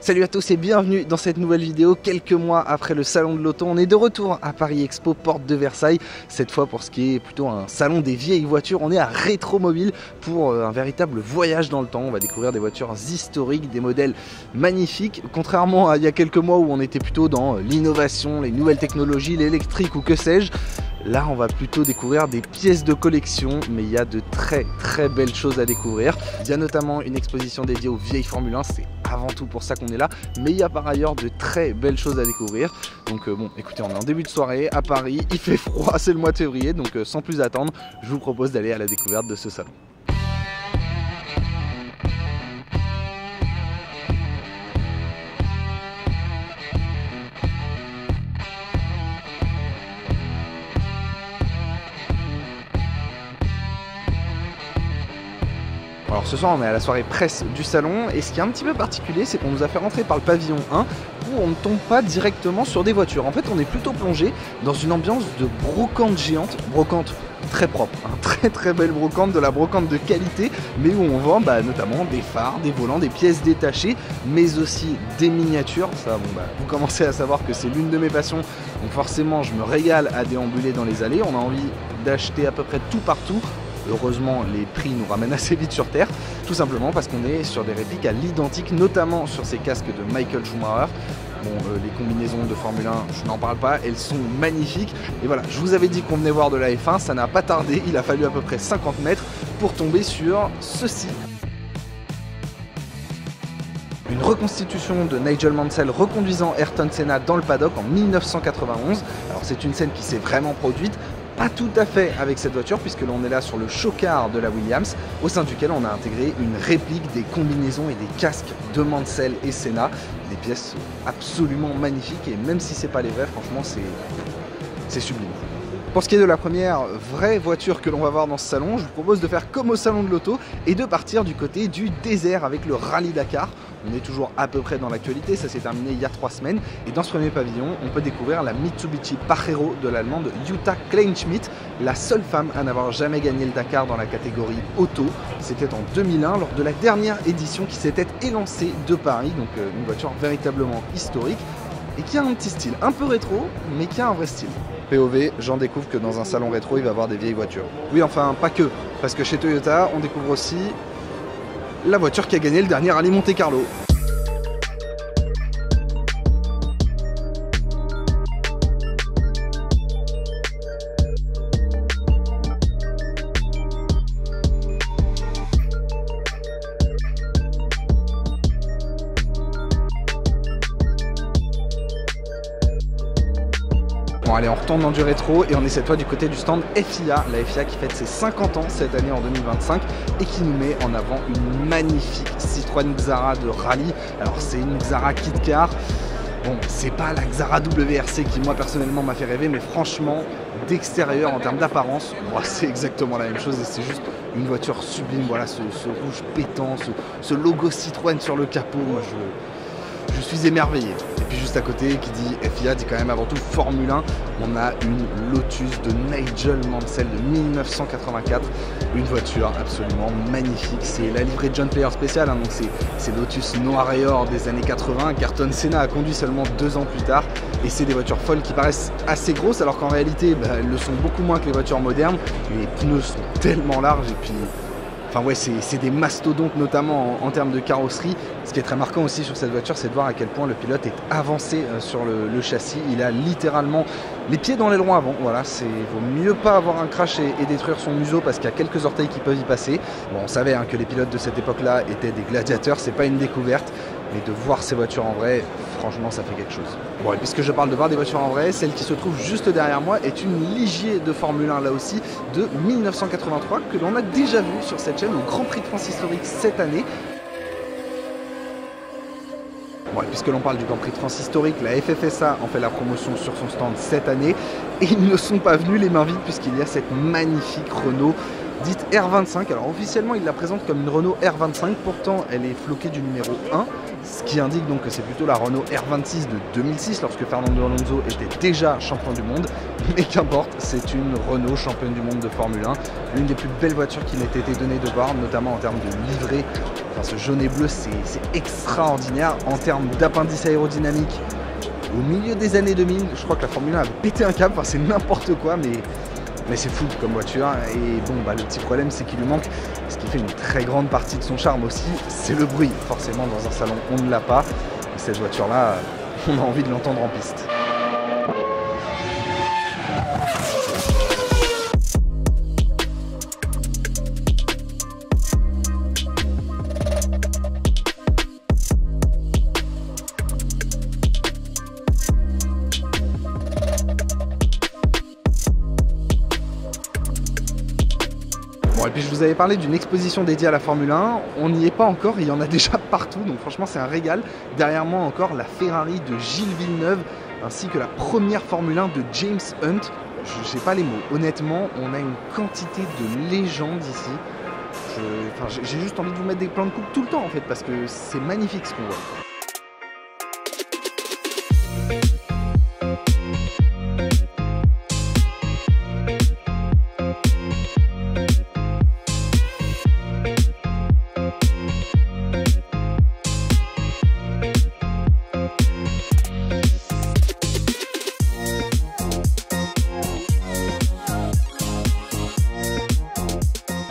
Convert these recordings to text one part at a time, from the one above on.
Salut à tous et bienvenue dans cette nouvelle vidéo. Quelques mois après le salon de l'auto, on est de retour à Paris Expo, porte de Versailles. Cette fois pour ce qui est plutôt un salon des vieilles voitures, on est à Rétromobile pour un véritable voyage dans le temps. On va découvrir des voitures historiques, des modèles magnifiques. Contrairement à il y a quelques mois où on était plutôt dans l'innovation, les nouvelles technologies, l'électrique ou que sais-je. Là, on va plutôt découvrir des pièces de collection, mais il y a de très belles choses à découvrir. Il y a notamment une exposition dédiée aux vieilles Formule 1, c'est avant tout pour ça qu'on est là, mais il y a par ailleurs de très belles choses à découvrir. Donc bon, écoutez, on est en début de soirée à Paris, il fait froid, c'est le mois de février, donc sans plus attendre, je vous propose d'aller à la découverte de ce salon. Alors ce soir on est à la soirée presse du salon et ce qui est un petit peu particulier c'est qu'on nous a fait rentrer par le pavillon 1 où on ne tombe pas directement sur des voitures. En fait on est plutôt plongé dans une ambiance de brocante géante, brocante très propre, hein, très belle brocante, de la brocante de qualité, mais où on vend notamment des phares, des volants, des pièces détachées, mais aussi des miniatures. Ça, bon, vous commencez à savoir que c'est l'une de mes passions, donc forcément je me régale à déambuler dans les allées. On a envie d'acheter à peu près tout partout. Heureusement, les prix nous ramènent assez vite sur Terre, tout simplement parce qu'on est sur des répliques à l'identique, notamment sur ces casques de Michael Schumacher. Bon, les combinaisons de Formule 1, je n'en parle pas, elles sont magnifiques. Et voilà, je vous avais dit qu'on venait voir de la F1, ça n'a pas tardé, il a fallu à peu près 50 mètres pour tomber sur ceci. Une reconstitution de Nigel Mansell reconduisant Ayrton Senna dans le paddock en 1991. Alors c'est une scène qui s'est vraiment produite. Pas tout à fait avec cette voiture puisque l'on est là sur le show-car de la Williams au sein duquel on a intégré une réplique des combinaisons et des casques de Mansell et Senna, des pièces absolument magnifiques et même si c'est pas les vraies, franchement c'est sublime. Pour ce qui est de la première vraie voiture que l'on va voir dans ce salon, je vous propose de faire comme au salon de l'auto et de partir du côté du désert avec le Rallye Dakar. On est toujours à peu près dans l'actualité, ça s'est terminé il y a 3 semaines. Et dans ce premier pavillon, on peut découvrir la Mitsubishi Pajero de l'allemande Jutta Kleinschmidt, la seule femme à n'avoir jamais gagné le Dakar dans la catégorie auto. C'était en 2001 lors de la dernière édition qui s'était élancée de Paris, donc une voiture véritablement historique et qui a un petit style, un peu rétro, mais qui a un vrai style. POV, j'en découvre que dans un salon rétro, il va y avoir des vieilles voitures. Oui, enfin, pas que, parce que chez Toyota, on découvre aussi la voiture qui a gagné le dernier Rallye Monte Carlo. Bon allez, on retourne dans du rétro et on est cette fois du côté du stand FIA, la FIA qui fête ses 50 ans cette année en 2025 et qui nous met en avant une magnifique Citroën Xara de rallye. Alors c'est une Xara Kit Car, bon c'est pas la Xara WRC qui moi personnellement m'a fait rêver, mais franchement d'extérieur en termes d'apparence, c'est exactement la même chose et c'est juste une voiture sublime. Voilà ce rouge pétant, ce logo Citroën sur le capot, moi je suis émerveillé. Et puis juste à côté, qui dit FIA, dit quand même avant tout Formule 1. On a une Lotus de Nigel Mansell de 1984. Une voiture absolument magnifique. C'est la livrée John Player spéciale, hein, donc c'est Lotus noir et or des années 80 qu'Ayrton Senna a conduit seulement 2 ans plus tard. Et c'est des voitures folles qui paraissent assez grosses, alors qu'en réalité, elles le sont beaucoup moins que les voitures modernes. Les pneus sont tellement larges et puis... Enfin ouais, c'est des mastodontes notamment en termes de carrosserie. Ce qui est très marquant aussi sur cette voiture, c'est de voir à quel point le pilote est avancé sur le châssis. Il a littéralement les pieds dans l'aileron avant. Voilà, vaut mieux pas avoir un crash et détruire son museau parce qu'il y a quelques orteils qui peuvent y passer. Bon, on savait que les pilotes de cette époque-là étaient des gladiateurs, c'est pas une découverte. Mais de voir ces voitures en vrai, franchement, ça fait quelque chose. Bon, et puisque je parle de voir des voitures en vrai, celle qui se trouve juste derrière moi est une Ligier de Formule 1, là aussi, de 1983, que l'on a déjà vu sur cette chaîne au Grand Prix de France historique cette année. Bon, et puisque l'on parle du Grand Prix de France historique, la FFSA en fait la promotion sur son stand cette année. Et ils ne sont pas venus les mains vides, puisqu'il y a cette magnifique Renault dite R25. Alors officiellement, il la présente comme une Renault R25, pourtant elle est floquée du numéro 1. ce qui indique donc que c'est plutôt la Renault R26 de 2006 lorsque Fernando Alonso était déjà champion du monde, mais qu'importe, c'est une Renault championne du monde de Formule 1, l'une des plus belles voitures qui m'ait été donnée de voir, notamment en termes de livrée. Enfin, ce jaune et bleu, c'est extraordinaire. En termes d'appendice aérodynamique, au milieu des années 2000, je crois que la Formule 1 a pété un câble, enfin, c'est n'importe quoi, mais c'est fou comme voiture. Et bon, bah, le petit problème, c'est qu'il lui manque ce qui fait une très grande partie de son charme aussi, c'est le bruit. Forcément, dans un salon, on ne l'a pas. Et cette voiture-là, on a envie de l'entendre en piste. Bon, et puis je vous avais parlé d'une exposition dédiée à la Formule 1, on n'y est pas encore, il y en a déjà partout, donc franchement c'est un régal. Derrière moi encore la Ferrari de Gilles Villeneuve, ainsi que la première Formule 1 de James Hunt. Je n'ai pas les mots, honnêtement on a une quantité de légendes ici. J'ai juste envie de vous mettre des plans de coupe tout le temps en fait, parce que c'est magnifique ce qu'on voit.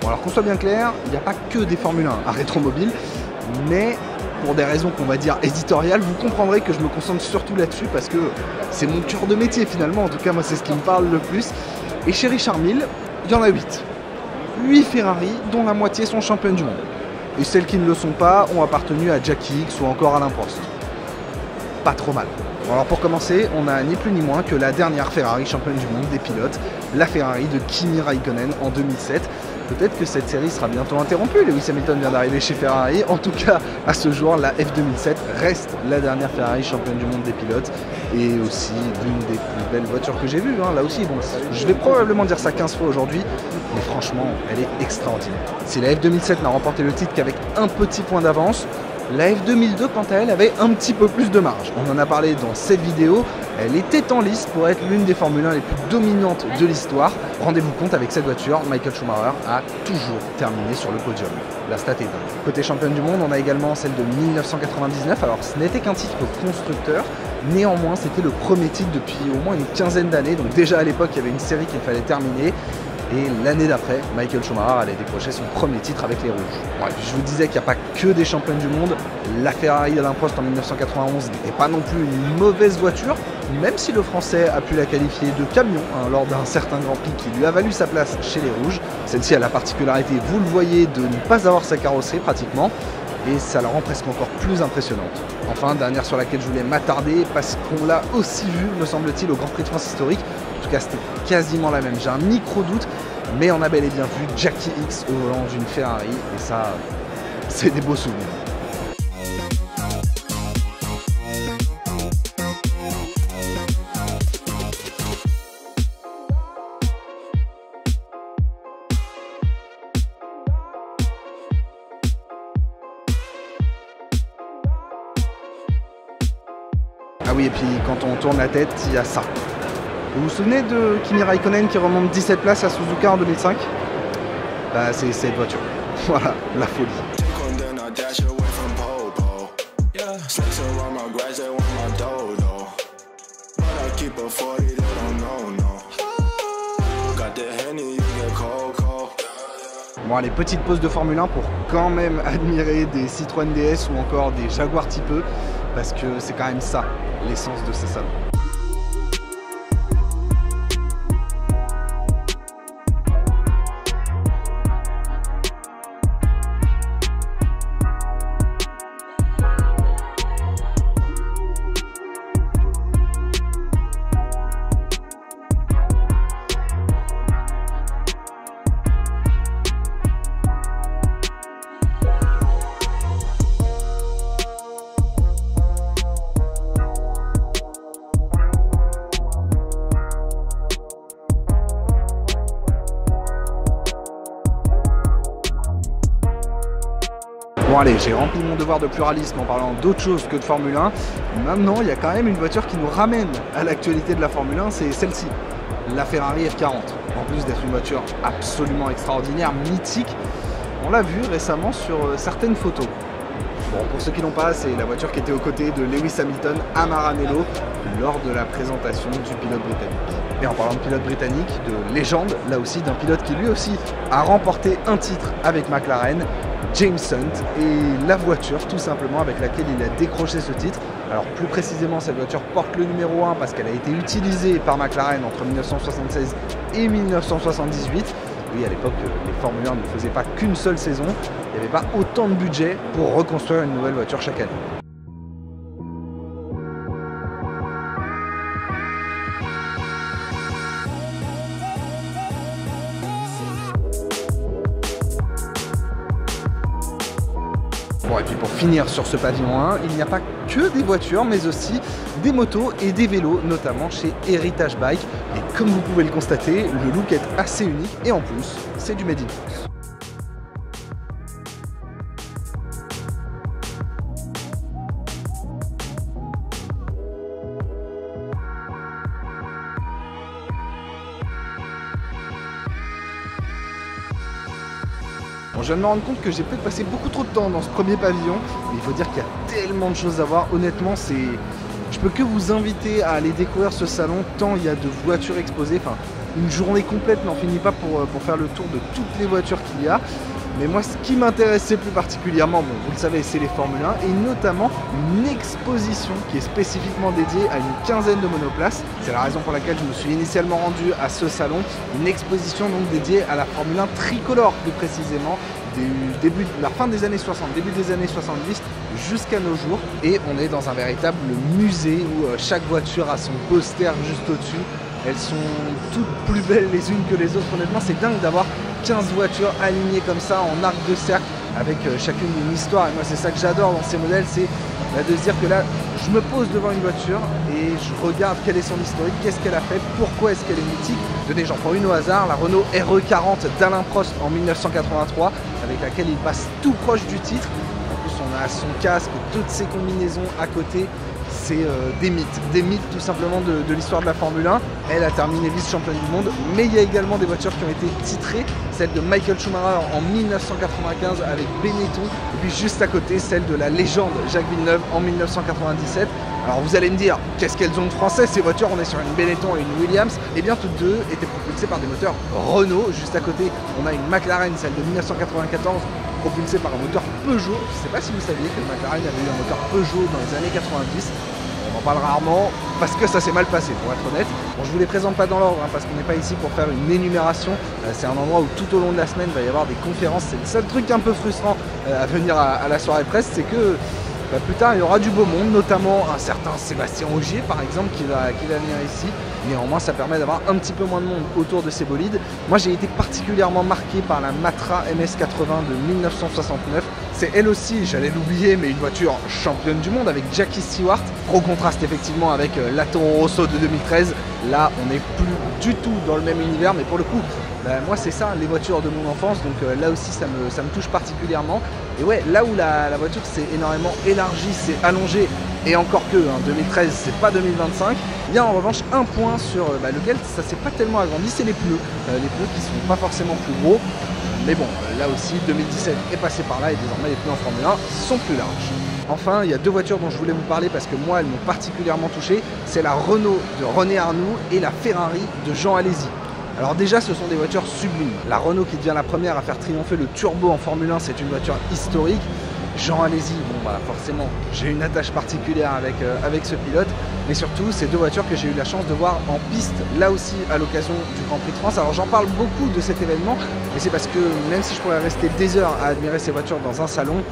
Alors qu'on soit bien clair, il n'y a pas que des Formule 1 à Rétromobile, mais pour des raisons qu'on va dire éditoriales, vous comprendrez que je me concentre surtout là-dessus parce que c'est mon cœur de métier finalement, en tout cas moi c'est ce qui me parle le plus. Et chez Richard Mille, il y en a 8. 8 Ferrari, dont la moitié sont championnes du monde. Et celles qui ne le sont pas ont appartenu à Jackie Ickx ou encore Alain Prost. Pas trop mal. Bon, alors pour commencer, on a ni plus ni moins que la dernière Ferrari championne du monde des pilotes, la Ferrari de Kimi Raikkonen en 2007. Peut-être que cette série sera bientôt interrompue, Lewis Hamilton vient d'arriver chez Ferrari. En tout cas, à ce jour, la F2007 reste la dernière Ferrari championne du monde des pilotes et aussi l'une des plus belles voitures que j'ai vues. Hein. Là aussi, bon, je vais probablement dire ça 15 fois aujourd'hui, mais franchement, elle est extraordinaire. Si la F2007 n'a remporté le titre qu'avec un petit point d'avance, la F2002, quant à elle, avait un petit peu plus de marge. On en a parlé dans cette vidéo. Elle était en lice pour être l'une des Formule 1 les plus dominantes de l'histoire. Rendez-vous compte, avec cette voiture, Michael Schumacher a toujours terminé sur le podium. La stat est dingue. Côté championne du monde, on a également celle de 1999. Alors, ce n'était qu'un titre constructeur. Néanmoins, c'était le premier titre depuis au moins une quinzaine d'années. Donc déjà à l'époque, il y avait une série qu'il fallait terminer. Et l'année d'après, Michael Schumacher allait décrocher son premier titre avec les rouges. Bon, et puis je vous disais qu'il n'y a pas que des championnes du monde. La Ferrari d'Alain Prost en 1991 n'était pas non plus une mauvaise voiture, même si le Français a pu la qualifier de camion lors d'un certain Grand Prix qui lui a valu sa place chez les rouges. Celle-ci a la particularité, vous le voyez, de ne pas avoir sa carrosserie pratiquement. Et ça la rend presque encore plus impressionnante. Enfin, dernière sur laquelle je voulais m'attarder, parce qu'on l'a aussi vu, me semble-t-il, au Grand Prix de France historique. En tout cas, c'était quasiment la même. J'ai un micro-doute, mais on a bel et bien vu Jackie Ickx au volant d'une Ferrari. Et ça, c'est des beaux souvenirs. Ah oui, et puis quand on tourne la tête, il y a ça. Vous vous souvenez de Kimi Raikkonen qui remonte 17 places à Suzuka en 2005? Bah c'est cette voiture. Voilà, la folie. Bon allez, petite pause de Formule 1 pour quand même admirer des Citroën DS ou encore des Jaguar Type E, parce que c'est quand même ça, l'essence de ces salons. Bon allez, j'ai rempli mon devoir de pluralisme en parlant d'autre chose que de Formule 1. Maintenant, il y a quand même une voiture qui nous ramène à l'actualité de la Formule 1, c'est celle-ci, la Ferrari F40. En plus d'être une voiture absolument extraordinaire, mythique, on l'a vu récemment sur certaines photos. Bon, pour ceux qui n'ont pas, c'est la voiture qui était aux côtés de Lewis Hamilton à Maranello lors de la présentation du pilote britannique. Et en parlant de pilote britannique, de légende, là aussi d'un pilote qui lui aussi a remporté un titre avec McLaren, James Hunt, et la voiture tout simplement avec laquelle il a décroché ce titre. Alors plus précisément, cette voiture porte le numéro 1 parce qu'elle a été utilisée par McLaren entre 1976 et 1978. Oui, à l'époque, les Formule 1 ne faisaient pas qu'une seule saison, il n'y avait pas autant de budget pour reconstruire une nouvelle voiture chaque année. Bon, et puis pour finir sur ce pavillon 1, il n'y a pas que des voitures, mais aussi des motos et des vélos, notamment chez Heritage Bike. Et comme vous pouvez le constater, le look est assez unique et en plus, c'est du Made in France. Bon, je viens de me rendre compte que j'ai peut-être passé beaucoup trop de temps dans ce premier pavillon, mais il faut dire qu'il y a tellement de choses à voir. Honnêtement, je peux que vous inviter à aller découvrir ce salon, tant il y a de voitures exposées. Enfin, une journée complète n'en finit pas pour faire le tour de toutes les voitures qu'il y a. Mais moi, ce qui m'intéressait plus particulièrement, bon, vous le savez, c'est les Formule 1 et notamment une exposition qui est spécifiquement dédiée à une quinzaine de monoplaces. C'est la raison pour laquelle je me suis initialement rendu à ce salon. Une exposition donc dédiée à la Formule 1 tricolore, plus précisément, du début de la fin des années 60, début des années 70 jusqu'à nos jours. Et on est dans un véritable musée où chaque voiture a son poster juste au-dessus. Elles sont toutes plus belles les unes que les autres. Honnêtement, c'est dingue d'avoir 15 voitures alignées comme ça en arc de cercle avec chacune une histoire. Et moi, c'est ça que j'adore dans ces modèles, c'est de se dire que là, je me pose devant une voiture et je regarde quel est son historique, qu'est-ce qu'elle a fait, pourquoi est-ce qu'elle est mythique. Tenez, j'en prends une au hasard, la Renault RE40 d'Alain Prost en 1983, avec laquelle il passe tout proche du titre. En plus, on a son casque, toutes ses combinaisons à côté. C'est des mythes tout simplement de l'histoire de la Formule 1. Elle a terminé vice-championne du monde, mais il y a également des voitures qui ont été titrées, celle de Michael Schumacher en 1995 avec Benetton, et puis juste à côté celle de la légende Jacques Villeneuve en 1997. Alors vous allez me dire, qu'est-ce qu'elles ont de français ces voitures? On est sur une Benetton et une Williams. Et bien toutes deux étaient propulsées par des moteurs Renault. Juste à côté, on a une McLaren, celle de 1994, propulsée par un moteur Peugeot. Je ne sais pas si vous saviez que le McLaren avait eu un moteur Peugeot dans les années 90. On en parle rarement parce que ça s'est mal passé, pour être honnête. Bon, je vous les présente pas dans l'ordre parce qu'on n'est pas ici pour faire une énumération. C'est un endroit où tout au long de la semaine il va y avoir des conférences. C'est le seul truc un peu frustrant à venir à la soirée presse, c'est que plus tard il y aura du beau monde, notamment un certain Sébastien Ogier par exemple qui va venir ici. Néanmoins ça permet d'avoir un petit peu moins de monde autour de ces bolides. Moi j'ai été particulièrement marqué par la Matra MS80 de 1969. C'est elle aussi, j'allais l'oublier, mais une voiture championne du monde avec Jackie Stewart. Gros contraste effectivement avec la Toro Rosso de 2013. Là on n'est plus du tout dans le même univers, mais pour le coup moi c'est ça les voitures de mon enfance, donc là aussi ça me touche particulièrement. Et ouais, là où la voiture s'est énormément élargie, s'est allongée, et encore que 2013 c'est pas 2025, il y a en revanche un point sur lequel ça s'est pas tellement agrandi, c'est les pneus qui sont pas forcément plus gros, mais bon là aussi 2017 est passé par là et désormais les pneus en Formule 1 sont plus larges. Enfin, il y a deux voitures dont je voulais vous parler parce que moi elles m'ont particulièrement touché, c'est la Renault de René Arnoux et la Ferrari de Jean Alesi. Alors déjà ce sont des voitures sublimes. La Renault qui devient la première à faire triompher le turbo en Formule 1, c'est une voiture historique. Jean Alesi, bon bah forcément j'ai une attache particulière avec ce pilote, mais surtout ces deux voitures que j'ai eu la chance de voir en piste là aussi à l'occasion du Grand Prix de France. Alors j'en parle beaucoup de cet événement, mais c'est parce que même si je pourrais rester des heures à admirer ces voitures dans un salon,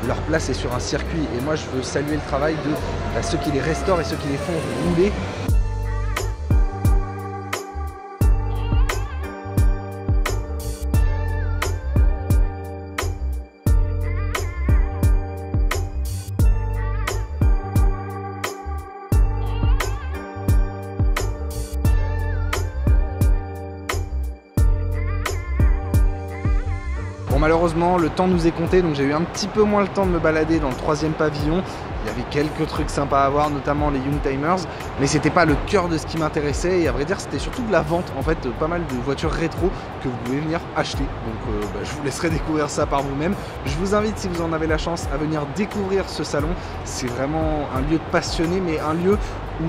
leur place est sur un circuit et moi je veux saluer le travail de ceux qui les restaurent et ceux qui les font rouler. malheureusement le temps nous est compté, donc j'ai eu un petit peu moins le temps de me balader dans le 3e pavillon. Il y avait quelques trucs sympas à voir, notamment les Youngtimers, mais c'était pas le cœur de ce qui m'intéressait, et à vrai dire c'était surtout de la vente en fait, pas mal de voitures rétro que vous pouvez venir acheter. Donc je vous laisserai découvrir ça par vous-même. Je vous invite, si vous en avez la chance, à venir découvrir ce salon. C'est vraiment un lieu de passionné, mais un lieu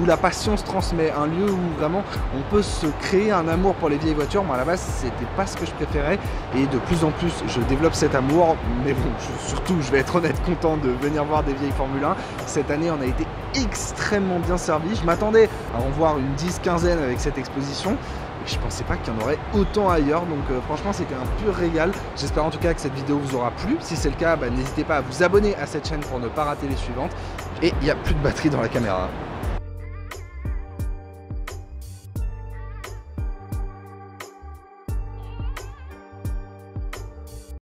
où la passion se transmet, un lieu où vraiment on peut se créer un amour pour les vieilles voitures. Moi à la base c'était pas ce que je préférais, et de plus en plus je développe cet amour, mais bon, surtout je vais être honnête, content de venir voir des vieilles Formule 1. Cette année on a été extrêmement bien servi, je m'attendais à en voir une 10-15aine avec cette exposition, et je pensais pas qu'il y en aurait autant ailleurs, donc franchement c'était un pur régal. J'espère en tout cas que cette vidéo vous aura plu. Si c'est le cas, n'hésitez pas à vous abonner à cette chaîne pour ne pas rater les suivantes. Et il n'y a plus de batterie dans la caméra.